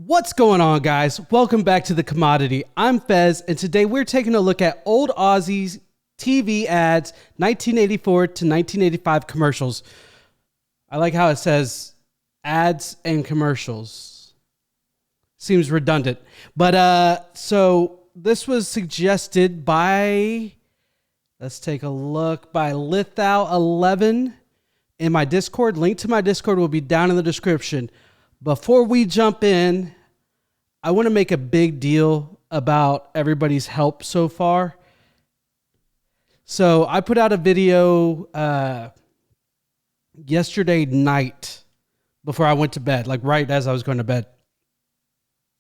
What's going on, guys? Welcome back to The Commodity. I'm Fez, and today we're taking a look at old Aussie TV ads, 1984 to 1985 commercials. I like how it says ads and commercials. Seems redundant. But so this was suggested by, let's take a look, by Lithau11 in my Discord. Link to my Discord will be down in the description. Before we jump in, I want to make a big deal about everybody's help so far. So I put out a video yesterday night before I went to bed, like right as I was going to bed,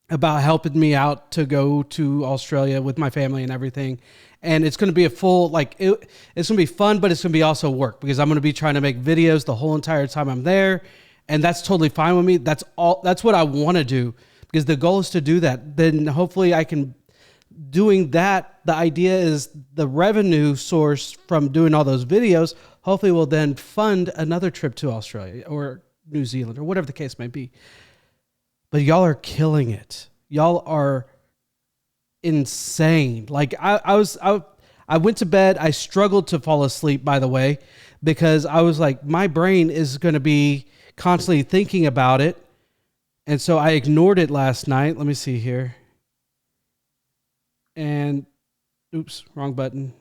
about helping me out to go to Australia with my family and everything. And it's going to be a full, it's going to be fun, but it's going to be also work because I'm going to be trying to make videos the whole entire time I'm there. And that's totally fine with me. That's what I want to do because the goal is to do that. Then hopefully I can, doing that, the idea is the revenue source from doing all those videos, hopefully will then fund another trip to Australia or New Zealand or whatever the case may be. But y'all are killing it. Y'all are insane. Like I went to bed. I struggled to fall asleep, by the way, because I was like, my brain is going to be constantly thinking about it. And so I ignored it last night. Let me see here. And oops, wrong button.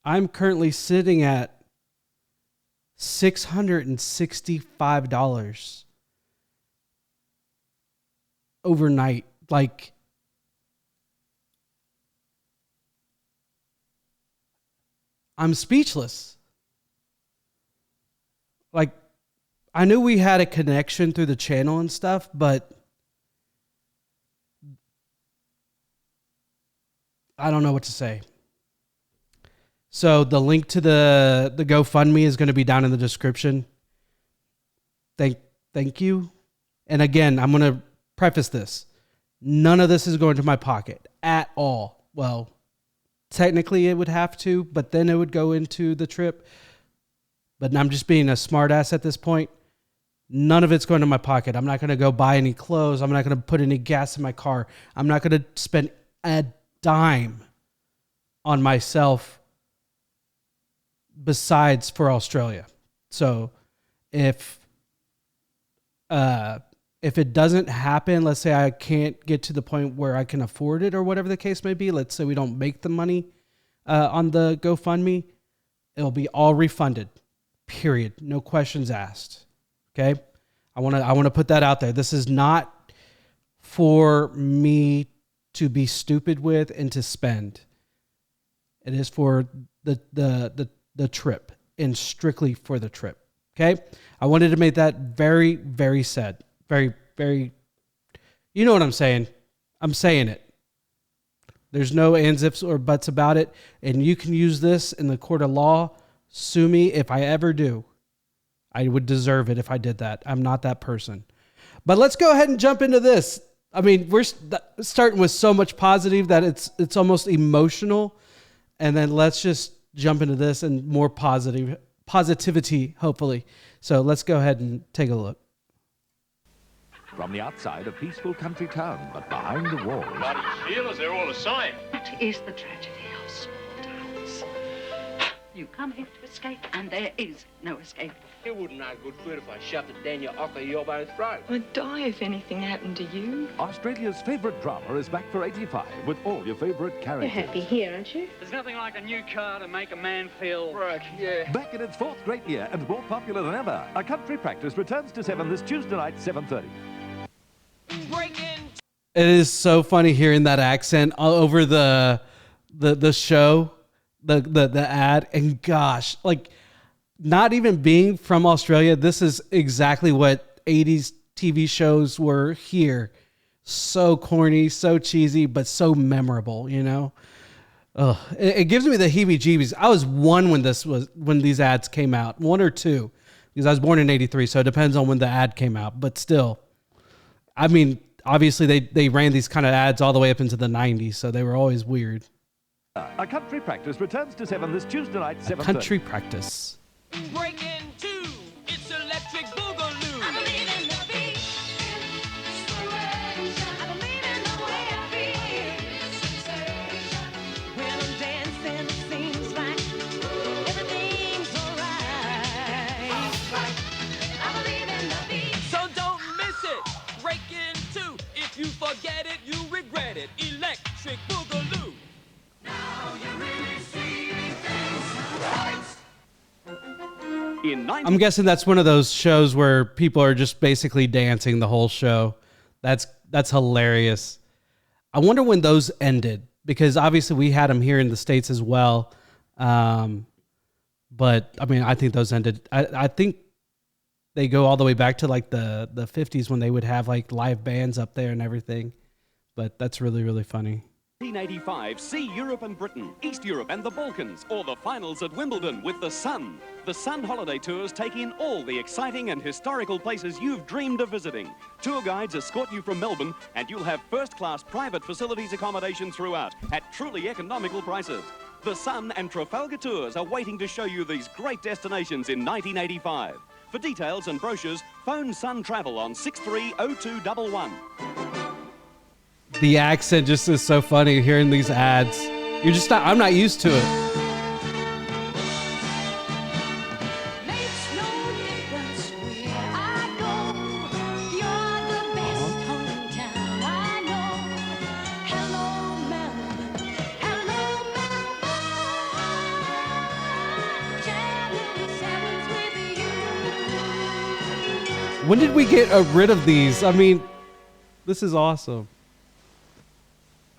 I'm currently sitting at $665 overnight. Like, I'm speechless. Like, I knew we had a connection through the channel and stuff, but I don't know what to say. So the link to the GoFundMe is going to be down in the description. Thank you. And again, I'm going to preface this. None of this is going to my pocket at all. Well, technically it would have to, but then it would go into the trip. But I'm just being a smart ass at this point. None of it's going to my pocket. I'm not going to go buy any clothes. I'm not going to put any gas in my car. I'm not going to spend a dime on myself besides for Australia. So if it doesn't happen, let's say I can't get to the point where I can afford it or whatever the case may be, let's say we don't make the money on the GoFundMe, it'll be all refunded. Period. No questions asked. Okay? I want to put that out there. This is not for me to be stupid with and to spend. It is for the trip and strictly for the trip. Okay? I wanted to make that very, very sad. Very, very, you know what I'm saying? I'm saying it. There's no ands, ifs, or buts about it. And you can use this in the court of law. Sue me if I ever do. I would deserve it if I did that. I'm not that person. But let's go ahead and jump into this. I mean, we're starting with so much positive that it's almost emotional. And then let's just jump into this and more positivity, hopefully. So let's go ahead and take a look. From the outside, a peaceful country town, but behind the walls... Bloody Sheilas, they're all the same. That is the tragedy of small towns. You come here to escape, and there is no escape. It wouldn't know good food if I shoved it down your ocker your both throat. I'd die if anything happened to you. Australia's favourite drama is back for 85 with all your favourite characters. You're happy here, aren't you? There's nothing like a new car to make a man feel... Right, yeah. Back in its fourth great year and more popular than ever, A Country Practice returns to 7 this Tuesday night, 7:30. It is so funny hearing that accent all over the show, the ad, and gosh, like not even being from Australia, this is exactly what 80s TV shows were here. So corny, so cheesy, but so memorable, you know? Ugh. It gives me the heebie-jeebies. I was one when these ads came out, 1 or 2, because I was born in 83, so it depends on when the ad came out, but still, I mean, obviously they ran these kind of ads all the way up into the 90s, so they were always weird. A Country Practice returns to 7 this Tuesday night, 7:30. Country Practice. Breaking 2, it's electric boogaloo. I believe in the beat. get it, you regret it. Electric Boogaloo. I'm guessing that's one of those shows where people are just basically dancing the whole show. That's hilarious. I wonder when those ended, because obviously we had them here in the States as well. But I mean, I think those ended. I think they go all the way back to like the 50s when they would have like live bands up there and everything. But that's really, really funny. 1985, see Europe and Britain, East Europe and the Balkans, or the finals at Wimbledon with The Sun. The Sun Holiday Tours take in all the exciting and historical places you've dreamed of visiting. Tour guides escort you from Melbourne, and you'll have first-class private facilities accommodation throughout at truly economical prices. The Sun and Trafalgar Tours are waiting to show you these great destinations in 1985. For details and brochures, phone Sun Travel on 630211. The accent just is so funny hearing these ads. I'm not used to it. Makes no difference where I go. You're the best hometown I know. Hello, Melbourne. Hello, Melbourne. Channel 7's with you. When did we get rid of these? I mean, this is awesome.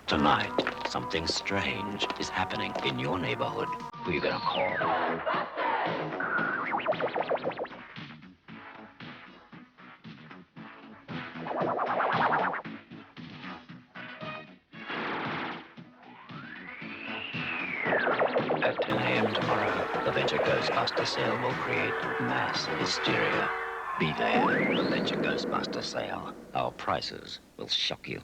Tonight, something strange is happening in your neighborhood. Who are you gonna call? At 10 a.m. tomorrow, the Venture Ghostbuster sale will create mass hysteria. Be there, the Venture Ghostbuster sale. Our prices will shock you.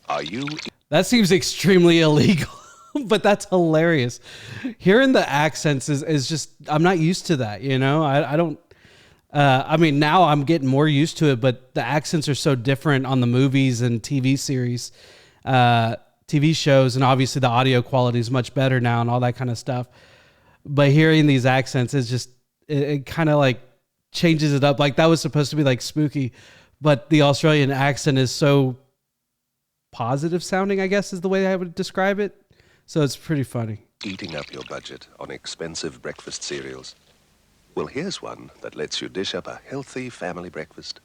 Are you... That seems extremely illegal, but that's hilarious. Hearing the accents is just, I'm not used to that, you know? I don't, I mean, now I'm getting more used to it, but the accents are so different on the movies and TV series, TV shows, and obviously the audio quality is much better now and all that kind of stuff. But hearing these accents is just, it kind of like changes it up. Like that was supposed to be like spooky, but the Australian accent is so positive sounding, I guess is the way I would describe it. So it's pretty funny. eating up your budget on expensive breakfast cereals? Well, here's one that lets you dish up a healthy family breakfast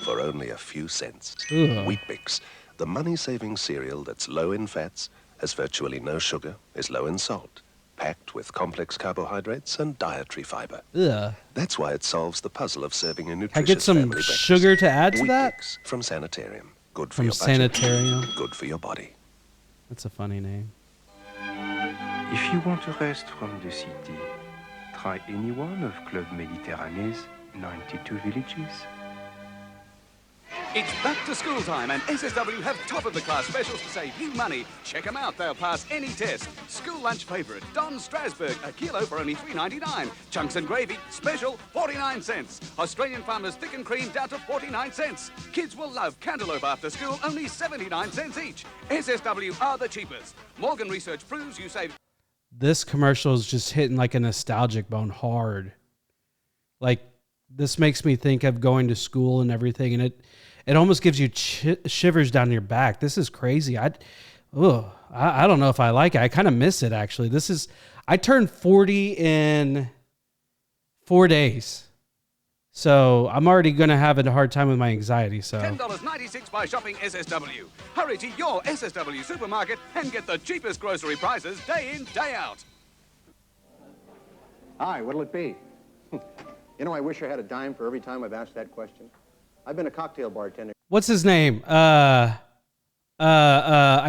for only a few cents. Wheat Bix, the money-saving cereal that's low in fats, has virtually no sugar, is low in salt, packed with complex carbohydrates and dietary fiber. That's why it solves the puzzle of serving a nutritious I get some family breakfast. sugar to add to Wheat that? Bix from Sanitarium. Good for From your budget. Sanitarium. Good for your body. That's a funny name. If you want to rest from the city, try any one of Club Méditerranée's 92 villages. It's back to school time, and SSW have top-of-the-class specials to save you money. Check them out. They'll pass any test. School lunch favourite, Don Strasbourg, a kilo for only $3.99. Chunks and gravy, special, 49 cents. Australian Farmers thick and cream down to 49 cents. Kids will love cantaloupe after school, only 79 cents each. SSW are the cheapest. Morgan research proves you save... This commercial is just hitting like a nostalgic bone hard. Like, this makes me think of going to school and everything, and it almost gives you shivers down your back. This is crazy. I don't know if I like it. I kind of miss it, actually. I turned 40 in 4 days. So I'm already going to have a hard time with my anxiety. So $10.96 by shopping SSW. Hurry to your SSW supermarket and get the cheapest grocery prices day in, day out. Hi, what'll it be? You know, I wish I had a dime for every time I've asked that question. I've been a cocktail bartender. What's his name? I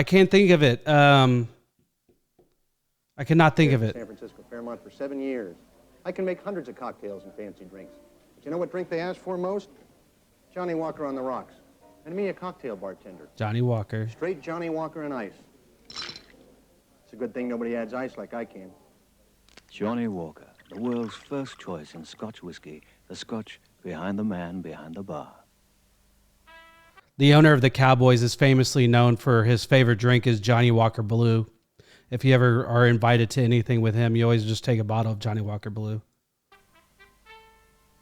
can't think of it. I cannot think of it. San Francisco Fairmont for 7 years. I can make hundreds of cocktails and fancy drinks. But you know what drink they ask for most? Johnny Walker on the rocks. And me, a cocktail bartender. Johnny Walker. Straight Johnny Walker and ice. It's a good thing nobody adds ice like I can. Johnny Walker, the world's first choice in Scotch whiskey. The Scotch behind the man behind the bar. The owner of the Cowboys is famously known for his favorite drink is Johnny Walker Blue. If you ever are invited to anything with him, you always just take a bottle of Johnny Walker Blue.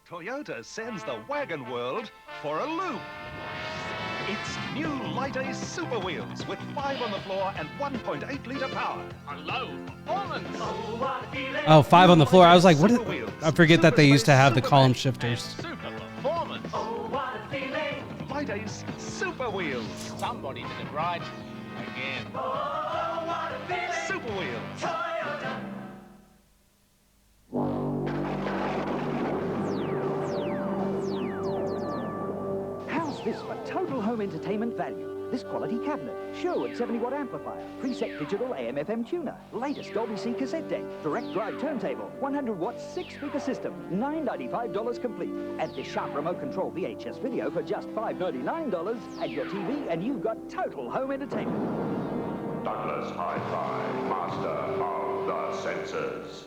Toyota sends the wagon world for a loop. It's new Light Ace Super Wheels with 5 on the floor and 1.8-litre power. Hello, performance. Oh, 5 on the floor. I was like, what? I forget that they used to have the column shifters. Super performance. Light Ace Super Wheels. Somebody did it right again. Super Wheels. How's this for total home entertainment value? This quality cabinet, Sherwood 70-watt amplifier, preset digital AM/FM tuner, latest Dolby C cassette deck, direct drive turntable, 100-watt 6-speaker system, $995 complete. Add this sharp remote control VHS video for just $599. Add your TV and you've got total home entertainment. Douglas Hi-Fi, master of the senses.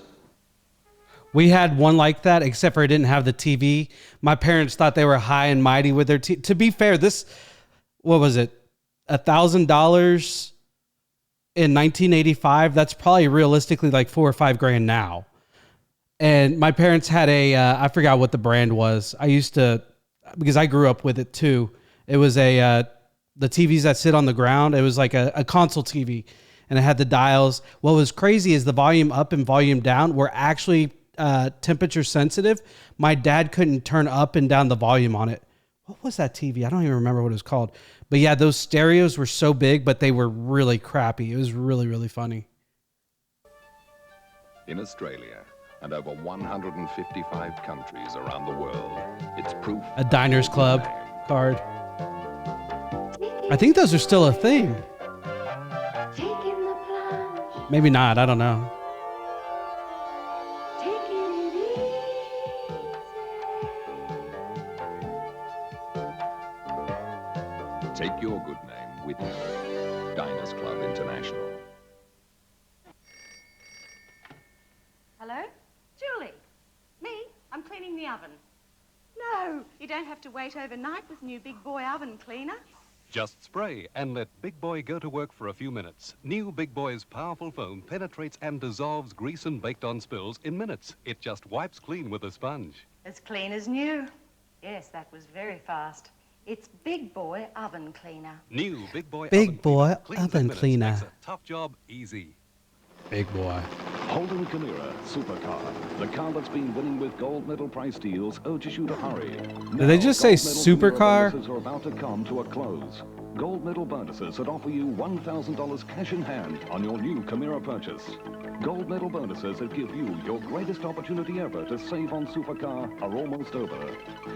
We had one like that, except for it didn't have the TV. My parents thought they were high and mighty with their TV. To be fair, this, what was it? $1,000 in 1985. That's probably realistically like $4 or $5 grand now. And my parents had a, I forgot what the brand was. I used to, because I grew up with it too. It was the TVs that sit on the ground. It was like a console TV, and it had the dials. What was crazy is the volume up and volume down were actually temperature sensitive. My dad couldn't turn up and down the volume on it. What was that TV? I don't even remember what it was called. But yeah, those stereos were so big, but they were really crappy. It was really, really funny. In Australia and over 155 countries around the world, it's proof. A Diners Club card. I think those are still a thing. Maybe not. I don't know. Take your good name with you. Diners Club International. Hello? Julie? Me? I'm cleaning the oven. No, you don't have to wait overnight with new Big Boy oven cleaner. Just spray and let Big Boy go to work for a few minutes. New Big Boy's powerful foam penetrates and dissolves grease and baked-on spills in minutes. It just wipes clean with a sponge. As clean as new. Yes, that was very fast. It's Big Boy oven cleaner. New Big Boy Big Boy cleans oven in minutes, cleaner. makes a tough job easy. Big Boy. Holden Camira Supercar. The car that's been winning with gold medal price deals urges you to hurry. Did they just say supercar? Bonuses are about to come to a close. Gold medal bonuses that offer you $1,000 cash in hand on your new Camira purchase. Gold medal bonuses that give you your greatest opportunity ever to save on supercar are almost over.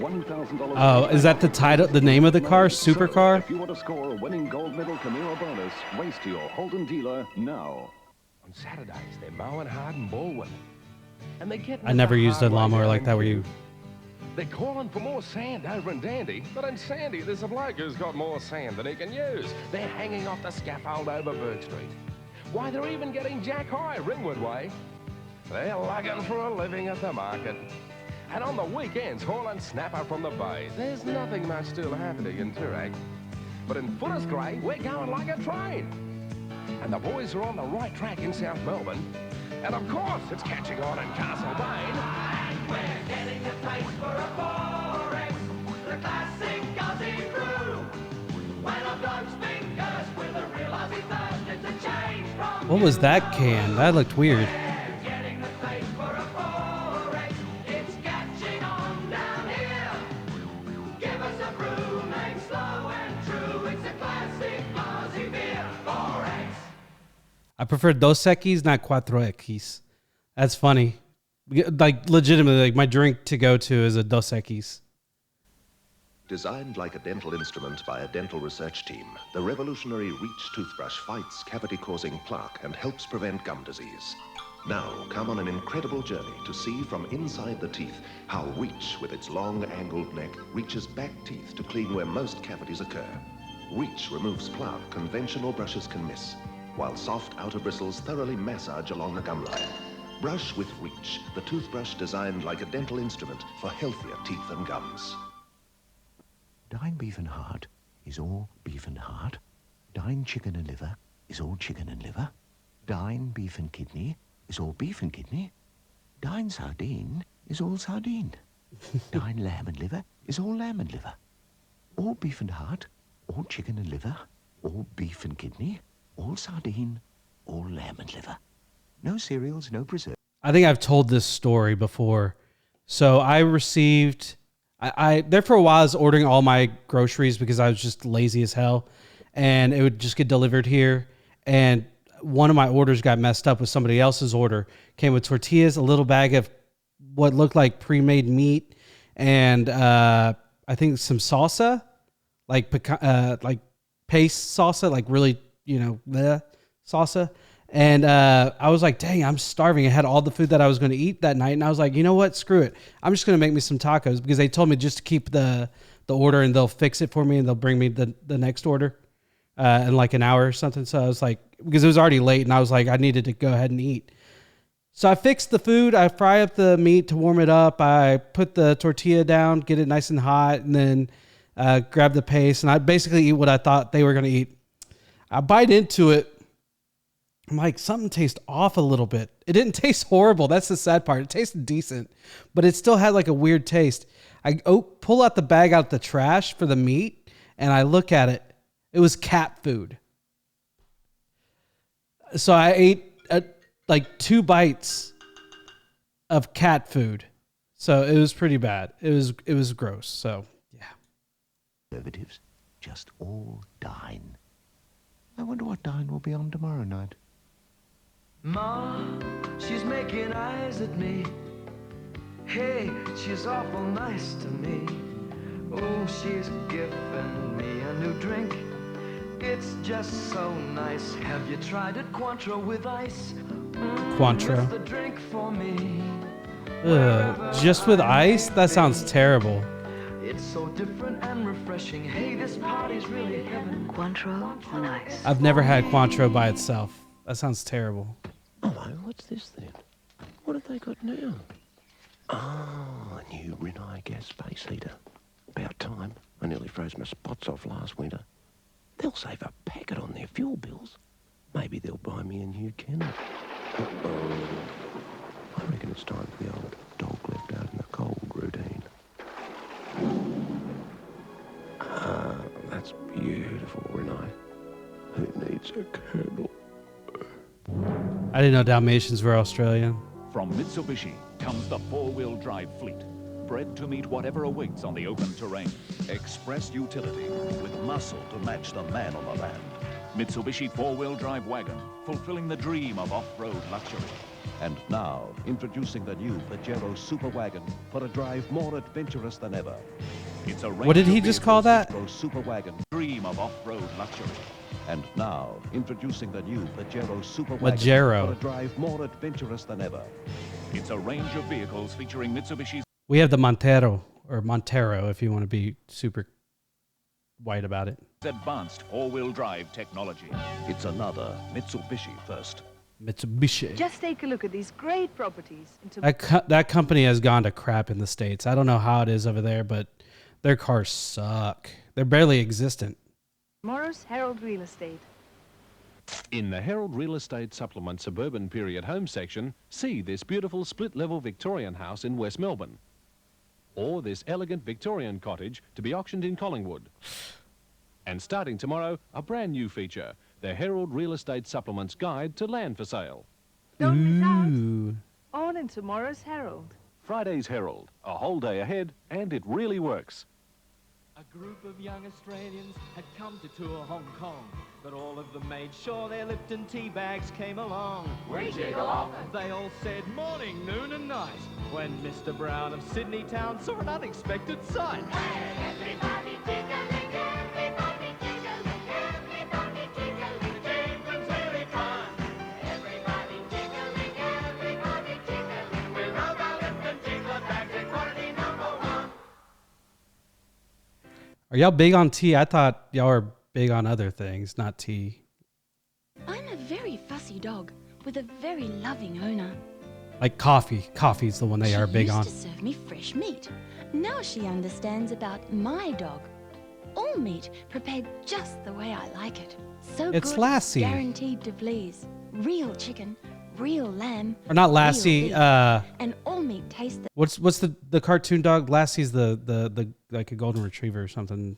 $1,000. Oh, is that the title, the name of the car? Supercar? If you want to score a winning gold medal Camira bonus, race to your Holden dealer now. On Saturdays, they're mowing hard in Baldwin. And they get I never used a lawnmower like that where you... They're calling for more sand over in Dandy, but in Sandy, there's a bloke who's got more sand than he can use. They're hanging off the scaffold over Burke Street. Why, they're even getting Jack High Ringwood Way. They're lugging for a living at the market. And on the weekends, hauling snapper from the bay. There's nothing much still happening in Toorak. But in Footscray, we're going like a train. And the boys are on the right track in South Melbourne. And of course, it's catching on in Castlemaine. And we're getting the taste for a Forex, the classic Aussie brew. When a bloke's been cursed with a real Aussie thirst, it's a change from What was that can? That looked weird. getting the taste for a Forex. It's catching on down here. Give us a brew, make slow and true. It's a classic Aussie beer, Forex. I prefer Dos Equis, not Cuatro Equis. That's funny. Like, legitimately, like my drink to go to is a Dos Equis. Designed like a dental instrument by a dental research team, the revolutionary Reach toothbrush fights cavity-causing plaque and helps prevent gum disease. Now, come on an incredible journey to see from inside the teeth how Reach, with its long, angled neck, reaches back teeth to clean where most cavities occur. Reach removes plaque conventional brushes can miss, while soft outer bristles thoroughly massage along the gum line. Brush with Reach, the toothbrush designed like a dental instrument for healthier teeth and gums. Dine beef and heart is all beef and heart. Dine chicken and liver is all chicken and liver. Dine beef and kidney is all beef and kidney. Dine sardine is all sardine. Dine lamb and liver is all lamb and liver. All beef and heart, all chicken and liver, all beef and kidney, all sardine, all lamb and liver. No cereals, no preserves. I think I've told this story before. So I received, I there for a while I was ordering all my groceries because I was just lazy as hell, and it would just get delivered here. And one of my orders got messed up with somebody else's order. Came with tortillas, a little bag of what looked like pre-made meat, and I think some salsa, like paste salsa, like really, the salsa. And I was like, dang, I'm starving. I had all the food that I was going to eat that night. And I was like, you know what? Screw it. I'm just going to make me some tacos, because they told me just to keep the order and they'll fix it for me and they'll bring me the next order in like an hour or something. So I was like, because it was already late and I was like, I needed to go ahead and eat. So I fixed the food. I fry up the meat to warm it up. I put the tortilla down, get it nice and hot, and then grab the paste. And I basically eat what I thought they were going to eat. I bite into it. I'm like, something tastes off a little bit. It didn't taste horrible. That's the sad part. It tasted decent, but it still had like a weird taste. I pull out the bag out the trash for the meat, and I look at it. It was cat food. So I ate like 2 bites of cat food. So it was pretty bad. It was gross. So yeah. Conservatives, just all dine. I wonder what dine will be on tomorrow night. Ma, she's making eyes at me. Hey, she's awful nice to me. Oh, she's giving me a new drink. It's just so nice. Have you tried it, Cointreau with ice? Cointreau. It's the drink for me. Just with ice? That sounds terrible. It's so different and refreshing. Hey, this party's really heaven. Cointreau on ice. I've never had Cointreau by itself. That sounds terrible. Oh, what's this then? What have they got now? Oh, a new Rinnai gas space heater. About time. I nearly froze my spots off last winter. They'll save a packet on their fuel bills. Maybe they'll buy me a new kennel. Uh-oh. I reckon it's time for the old dog left out in the cold routine. Ah, that's beautiful, Rinnai. Who needs a candle? I didn't know Dalmatians were Australian. From Mitsubishi comes the 4-wheel drive fleet, bred to meet whatever awaits on the open terrain. Express utility with muscle to match the man on the land. Mitsubishi 4-wheel drive wagon, fulfilling the dream of off-road luxury. And now, introducing the new Pajero Super Wagon for a drive more adventurous than ever. It's a What did he just call that? Super Wagon, dream of off-road luxury. And now, introducing the new Pajero Super Pajero. Wagon for a drive more adventurous than ever. It's a range of vehicles featuring Mitsubishi's. We have the Montero, or Montero if you want to be super white about it. Advanced 4-wheel drive technology. It's another Mitsubishi first. Mitsubishi. Just take a look at these great properties. That company has gone to crap in the States. I don't know how it is over there, but their cars suck. They're barely existent. Tomorrow's Herald Real Estate. In the Herald Real Estate Supplement Suburban Period Home section, see this beautiful split-level Victorian house in West Melbourne. Or this elegant Victorian cottage to be auctioned in Collingwood. And starting tomorrow, a brand new feature, the Herald Real Estate Supplements Guide to Land for Sale. Don't miss out. On in tomorrow's Herald. Friday's Herald, a whole day ahead, and it really works. A group of young Australians had come to tour Hong Kong, but all of them made sure their Lipton tea bags came along. We jiggle off. They all said morning, noon and night, when Mr. Brown of Sydney Town saw an unexpected sight. Hey, everybody jiggling, everybody jiggling, everybody jiggling, jingling really fun. Everybody jiggling, everybody jiggling, we rode our Lipton jingler bags in quantity #1. Are y'all big on tea? I thought y'all were big on other things, not tea. I'm a very fussy dog with a very loving owner. Like coffee. Coffee's the one they are big on. She used to serve me fresh meat. Now she understands about my dog. All meat prepared just the way I like it. So It's good, Lassie. guaranteed to please. Real chicken, real lamb. Or not real Lassie, beef, and all meat tastes the What's the cartoon dog? Lassie's the like a golden retriever or something.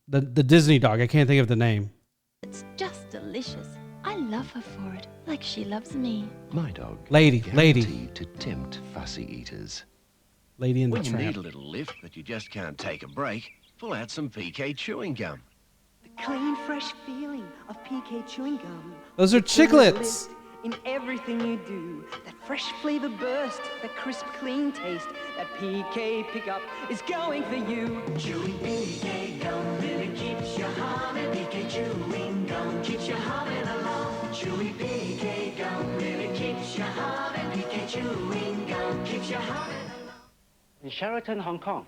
The Disney dog. I can't think of the name. It's just delicious. I love her for it, like she loves me. My dog. Lady. Guaranteed to tempt fussy eaters. Lady in the When you Tramp. need a little lift, but you just can't take a break, pull out some PK chewing gum. The clean, fresh feeling of PK chewing gum. Those are It's a chiclets. lift in everything you do. That fresh flavor burst, that crisp, clean taste, that PK pickup is going for you. Chewing PK gum really keeps you humming. PK chewing gum keeps you humming along. Chewing PK gum really keeps you humming. PK chewing gum keeps you humming. In Sheraton, Hong Kong.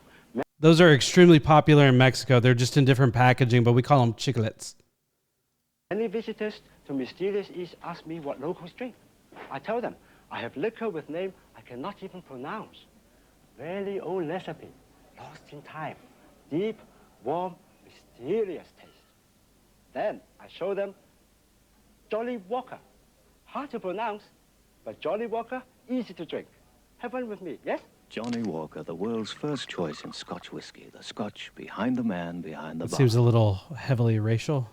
Those are extremely popular in Mexico. They're just in different packaging, but we call them chiclets. Many visitors to Mysterious East ask me what locals drink. I tell them I have liquor with name I cannot even pronounce. Very old recipe, lost in time, deep, warm, mysterious taste. Then I show them Jolly Walker, hard to pronounce, but Jolly Walker, easy to drink. Have one with me, yes? Johnny Walker, the world's first choice in Scotch whiskey. The Scotch behind the man behind the It bar. seems a little heavily racial.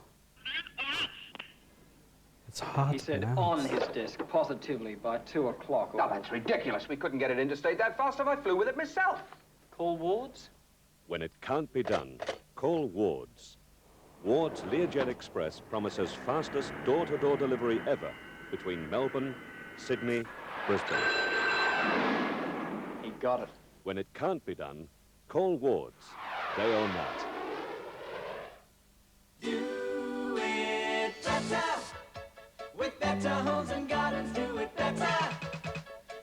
It's hot. He said now. on his desk, positively, by 2 o'clock. No, that's ridiculous. We couldn't get it interstate that fast if I flew with it myself. Call Wards? When it can't be done, call Wards. Wards Learjet Express promises fastest door-to-door delivery ever between Melbourne, Sydney, Brisbane. He got it. When it can't be done, call Wards, day or night. Do it better. With better homes and gardens, do it better.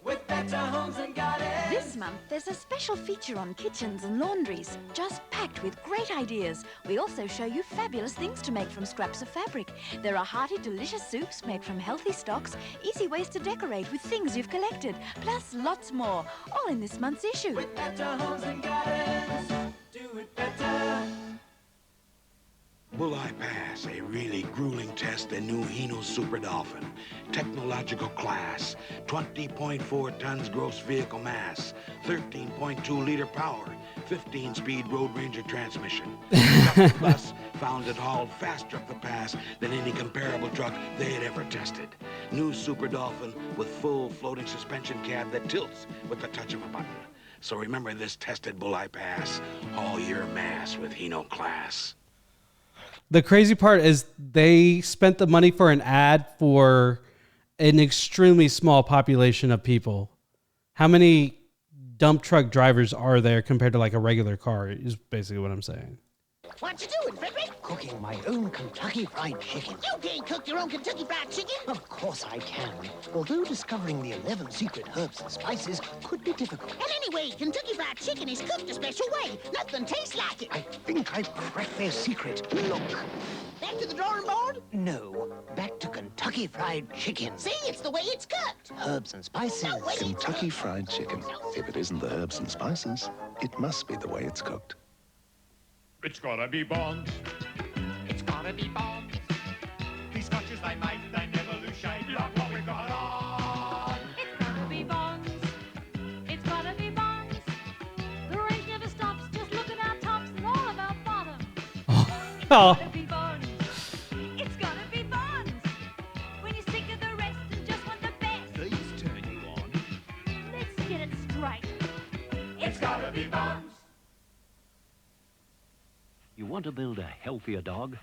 With better homes and gardens. This month, there's a special feature on kitchens and laundries, just packed with great ideas. We also show you fabulous things to make from scraps of fabric. There are hearty, delicious soups made from healthy stocks, easy ways to decorate with things you've collected, plus lots more, all in this month's issue. With better homes and gardens, do it better. Bulleye Pass, a really grueling test in new Hino Super Dolphin. Technological class, 20.4 tons gross vehicle mass, 13.2 liter power, 15-speed Road Ranger transmission. The bus found it hauled faster up the pass than any comparable truck they had ever tested. New Super Dolphin with full floating suspension cab that tilts with the touch of a button. So remember this tested Bulleye Pass, haul your mass with Hino class. The crazy part is they spent the money for an ad for an extremely small population of people. How many dump truck drivers are there compared to like a regular car is basically what I'm saying. What you doing, Frederick? Cooking my own Kentucky Fried Chicken. You can't cook your own Kentucky Fried Chicken? Of course I can. Although discovering the 11 secret herbs and spices could be difficult. And anyway, Kentucky Fried Chicken is cooked a special way. Nothing tastes like it. I think I've cracked their secret. Look. Back to the drawing board? No. Back to Kentucky Fried Chicken. See, it's the way it's cooked. Herbs and spices. No way Kentucky Fried Chicken. If it isn't the herbs and spices, it must be the way it's cooked. It's gotta be Bonds. It's gotta be Bonds. These scotches they make, they never lose shade. Look what we've got on. It's gotta be Bonds. It's gotta be Bonds. The range never stops. Just look at our tops and all of our bottoms. It's gotta be Bonds. It's gotta be Bonds. When you're sick of the rest and just want the best. These turn you on. Let's get it straight. It's gotta be Bonds. You want to build a healthier dog?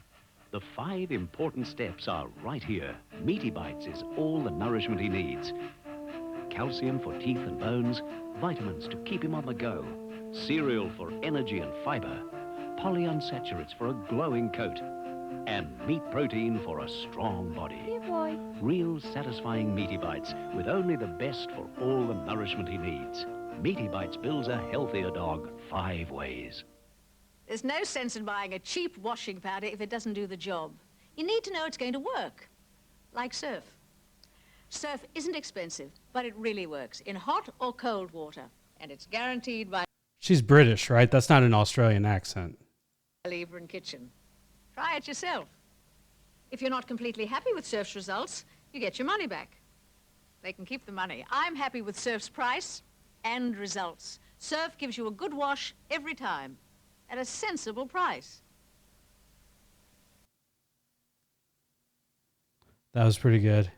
The 5 important steps are right here. Meaty Bites is all the nourishment he needs. Calcium for teeth and bones, vitamins to keep him on the go, cereal for energy and fiber, polyunsaturates for a glowing coat, and meat protein for a strong body. Here, boy. Real satisfying Meaty Bites with only the best for all the nourishment he needs. Meaty Bites builds a healthier dog 5 ways. There's no sense in buying a cheap washing powder if it doesn't do the job. You need to know it's going to work. Like Surf. Surf isn't expensive, but it really works in hot or cold water. And it's guaranteed by She's British, right? That's not an Australian accent. Lever and Kitchen. Try it yourself. If you're not completely happy with Surf's results, you get your money back. They can keep the money. I'm happy with Surf's price and results. Surf gives you a good wash every time. at a sensible price. That was pretty good.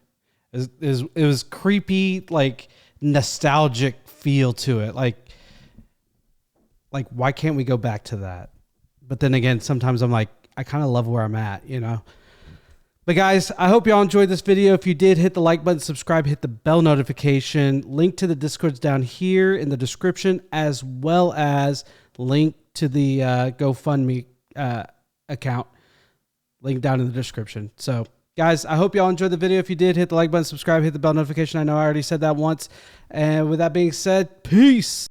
It was creepy, like nostalgic feel to it. Like why can't we go back to that? But then again, sometimes I'm like, I kind of love where I'm at, you know? But guys, I hope y'all enjoyed this video. If you did, hit the like button, subscribe, hit the bell notification. Link to the Discord's down here in the description, as well as link to the GoFundMe account. Link down in the description. So, guys, I hope y'all enjoyed the video. If you did, hit the like button, subscribe, hit the bell notification. I know I already said that once. And with that being said, peace.